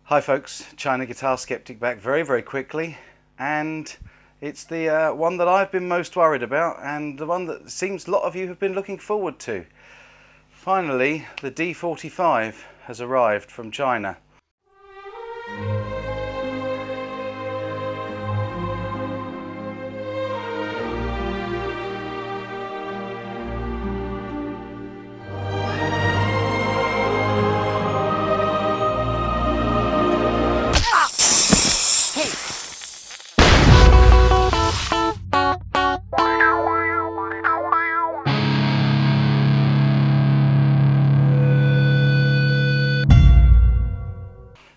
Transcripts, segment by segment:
Hi folks, China Guitar Sceptic back very quickly, and it's the one that I've been most worried about and the one that seems a lot of you have been looking forward to. Finally, the D45 has arrived from China.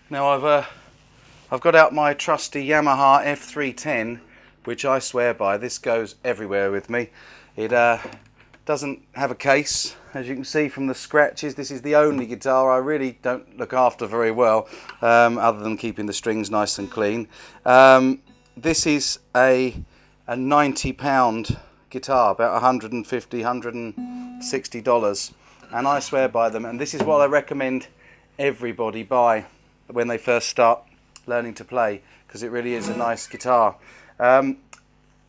Now I've got out my trusty Yamaha F310, which I swear by. This goes everywhere with me. It doesn't have a case, as you can see from the scratches. This is the only guitar I really don't look after very well, other than keeping the strings nice and clean. This is a £90 guitar, about $150, $160, and I swear by them. And this is what I recommend everybody buy when they first start learning to play, because it really is a nice guitar.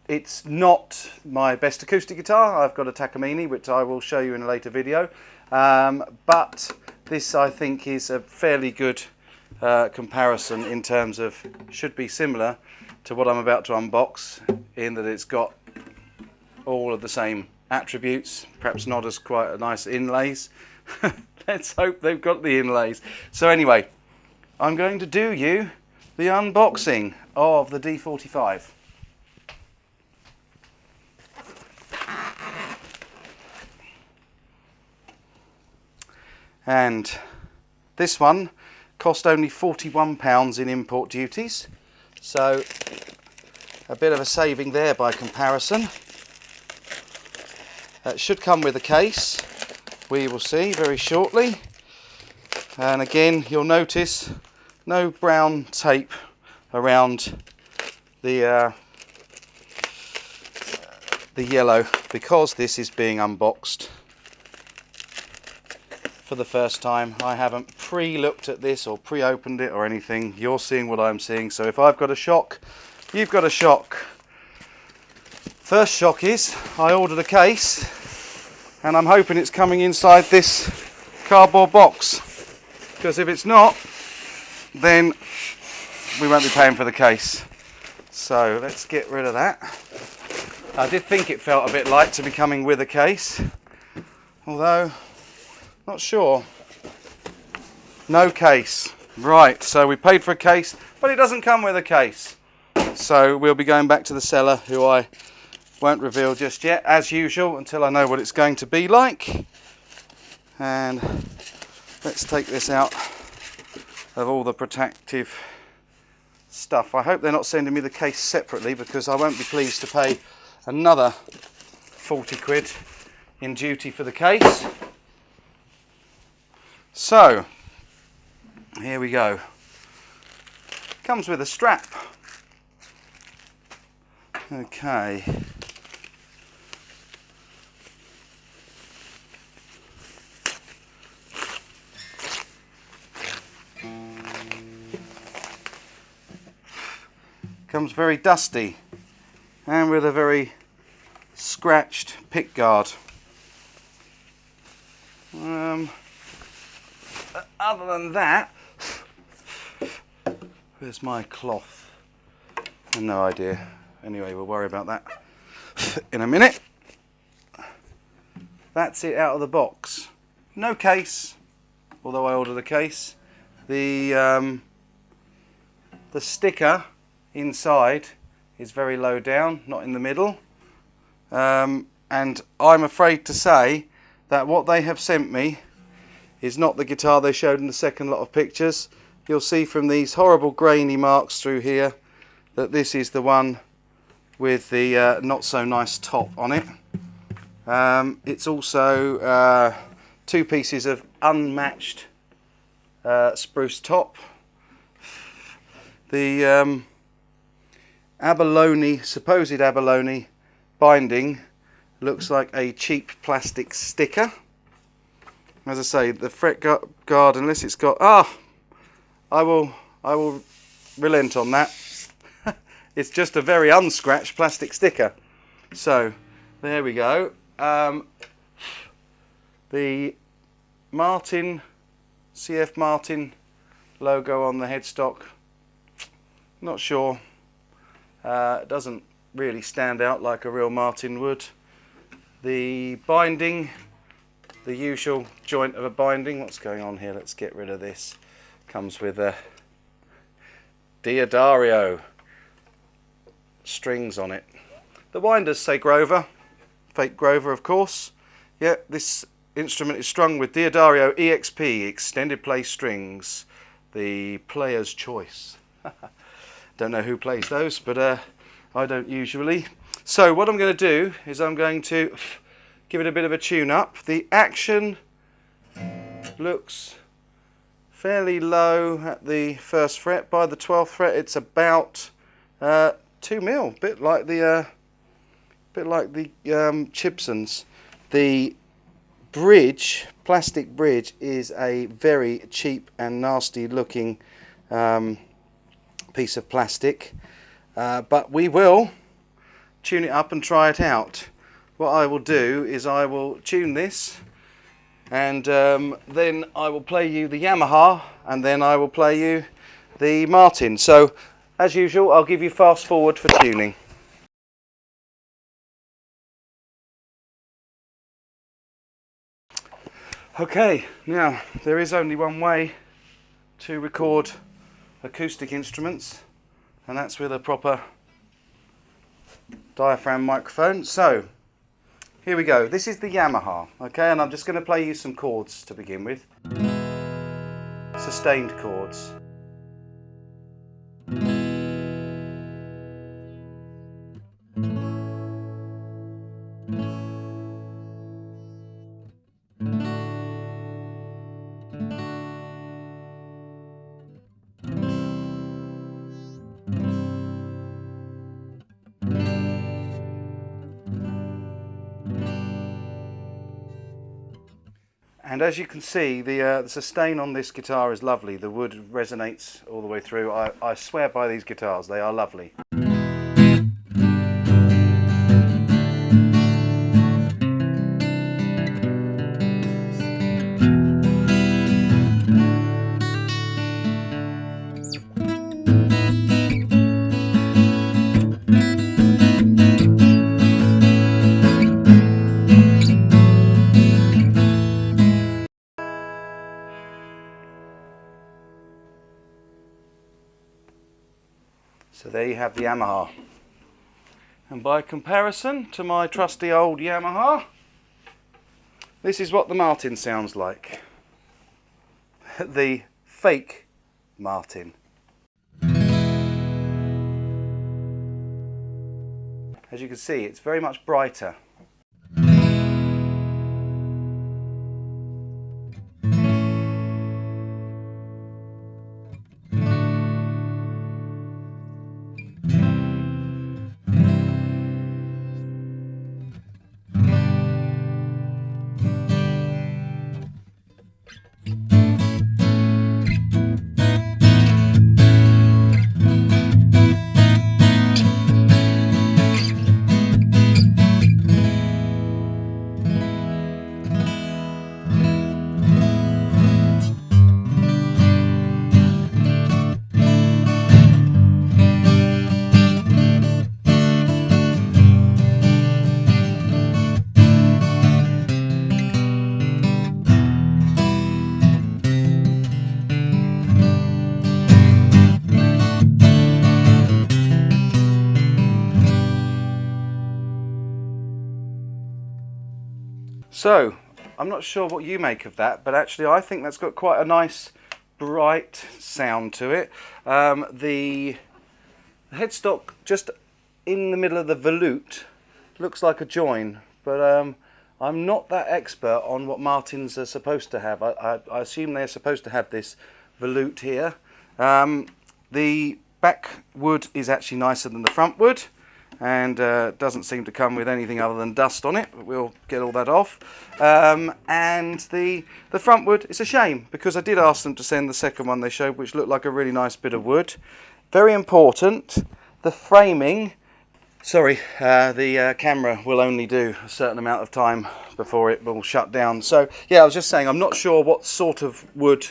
It's not my best acoustic guitar. I've got a Takamine, which I will show you in a later video, but this I think is a fairly good comparison in terms of, should be similar to what I'm about to unbox, in that it's got all of the same attributes, perhaps not as quite a nice inlays. Let's hope they've got the inlays. So anyway, I'm going to do you the unboxing of the D45. And this one cost only £41 in import duties, so a bit of a saving there by comparison. It should come with a case, we will see very shortly. And again, you'll notice no brown tape around the yellow, because this is being unboxed for the first time. I haven't pre-looked at this or pre-opened it or anything. You're seeing what I'm seeing, so if I've got a shock, you've got a shock. First shock is I ordered a case and I'm hoping it's coming inside this cardboard box, because if it's not, then we won't be paying for the case. So let's get rid of that. I did think it felt a bit light to be coming with a case, although not sure. No case. Right, so we paid for a case, but it doesn't come with a case. So we'll be going back to the seller, who I won't reveal just yet, as usual, until I know what it's going to be like. And let's take this out of all the protective stuff. I hope they're not sending me the case separately, because I won't be pleased to pay another 40 quid in duty for the case. So here we go. Comes with a strap. Okay. Comes very dusty and with a very scratched pick guard. Other than that, where's my cloth? No idea. Anyway, we'll worry about that in a minute. That's it out of the box. No case, although I ordered a case. The sticker inside is very low down, not in the middle, and I'm afraid to say that what they have sent me is not the guitar they showed in the second lot of pictures. You'll see from these horrible grainy marks through here that this is the one with the not so nice top on it. It's also two pieces of unmatched spruce top. The abalone, supposed abalone binding looks like a cheap plastic sticker. As I say, the fret guard, unless it's got, I will I will relent on that. It's just a very unscratched plastic sticker. So there we go. The Martin, CF Martin logo on the headstock. Not sure. It doesn't really stand out like a real Martin would. The binding, the usual joint of a binding. What's going on here? Let's get rid of this. Comes with a D'Addario strings on it. The winders say Grover, fake Grover of course. Yeah, this instrument is strung with D'Addario EXP extended play strings, the player's choice. Don't know who plays those, but I don't usually. So what I'm going to do is I'm going to give it a bit of a tune up. The action looks fairly low at the 1st fret. By the 12th fret it's about 2 mil, bit like the Chibsons. The bridge, plastic bridge, is a very cheap and nasty looking piece of plastic, but we will tune it up and try it out. What I will do is I will tune this, and then I will play you the Yamaha, and then I will play you the Martin. So as usual, I'll give you fast forward for tuning. Okay, now there is only one way to record acoustic instruments, and that's with a proper diaphragm microphone. So here we go. This is the Yamaha, okay, and I'm just going to play you some chords to begin with. Sustained chords. And as you can see, the sustain on this guitar is lovely. The wood resonates all the way through. I swear by these guitars, they are lovely. So there you have the Yamaha. And by comparison to my trusty old Yamaha, this is what the Martin sounds like. The fake Martin. As you can see, it's very much brighter. So, I'm not sure what you make of that, but actually I think that's got quite a nice bright sound to it. The headstock just in the middle of the volute looks like a join, but I'm not that expert on what Martins are supposed to have. I assume they're supposed to have this volute here. The back wood is actually nicer than the front wood, and doesn't seem to come with anything other than dust on it, but we'll get all that off. And the front wood, it's a shame, because I did ask them to send the second one they showed, which looked like a really nice bit of wood. Very important, the framing. Sorry, the camera will only do a certain amount of time before it will shut down. So yeah, I was just saying, I'm not sure what sort of wood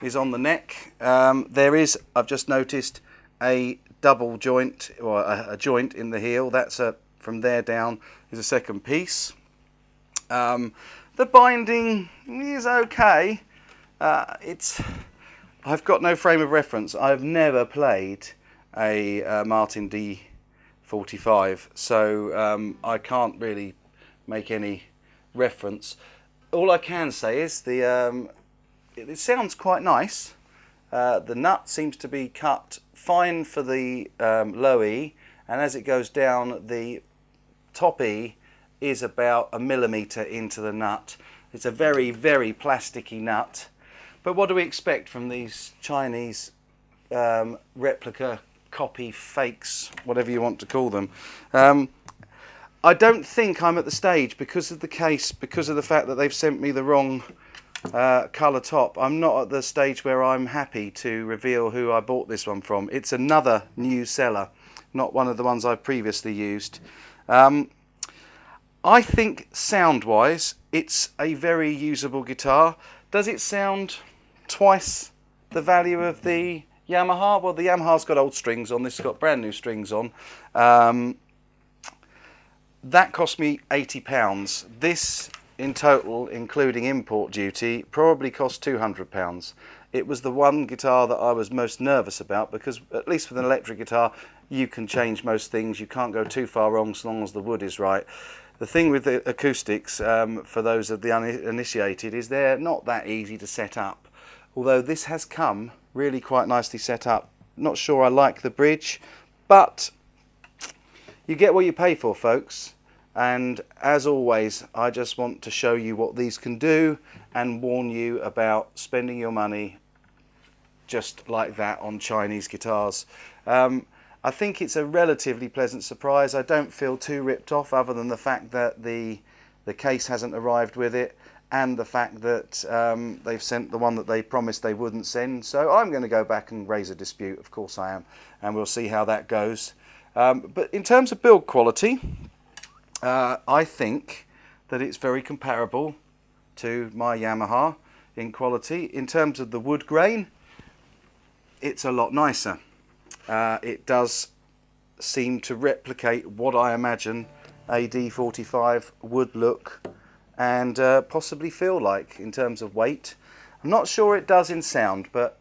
is on the neck. There is, I've just noticed, a double joint, or a joint in the heel. That's from there down is a second piece. The binding is okay. I've got no frame of reference. I've never played a Martin D45, so I can't really make any reference. All I can say is it sounds quite nice. The nut seems to be cut fine for the low E, and as it goes down, the top E is about 1 millimetre into the nut. It's a very, very plasticky nut. But what do we expect from these Chinese replica, copy, fakes, whatever you want to call them? I don't think I'm at the stage, because of the case, because of the fact that they've sent me the wrong colour top. I'm not at the stage where I'm happy to reveal who I bought this one from. It's another new seller, not one of the ones I've previously used. I think sound-wise, it's a very usable guitar. Does it sound twice the value of the Yamaha? Well, the Yamaha's got old strings on, this has got brand new strings on. That cost me £80. This, in total, including import duty, probably cost £200. It was the one guitar that I was most nervous about, because at least with an electric guitar, you can change most things. You can't go too far wrong so long as the wood is right. The thing with the acoustics, for those of the uninitiated, is they're not that easy to set up. Although this has come really quite nicely set up. Not sure I like the bridge, but you get what you pay for, folks. And as always, I just want to show you what these can do and warn you about spending your money just like that on Chinese guitars. I think it's a relatively pleasant surprise. I don't feel too ripped off, other than the fact that the case hasn't arrived with it, and the fact that they've sent the one that they promised they wouldn't send. So I'm going to go back and raise a dispute, of course I am, and we'll see how that goes. But in terms of build quality, I think that it's very comparable to my Yamaha in quality. In terms of the wood grain, it's a lot nicer. It does seem to replicate what I imagine a D45 would look and possibly feel like in terms of weight. I'm not sure it does in sound, but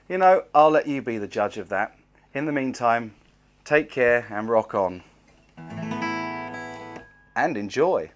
you know, I'll let you be the judge of that. In the meantime, take care and rock on. And enjoy.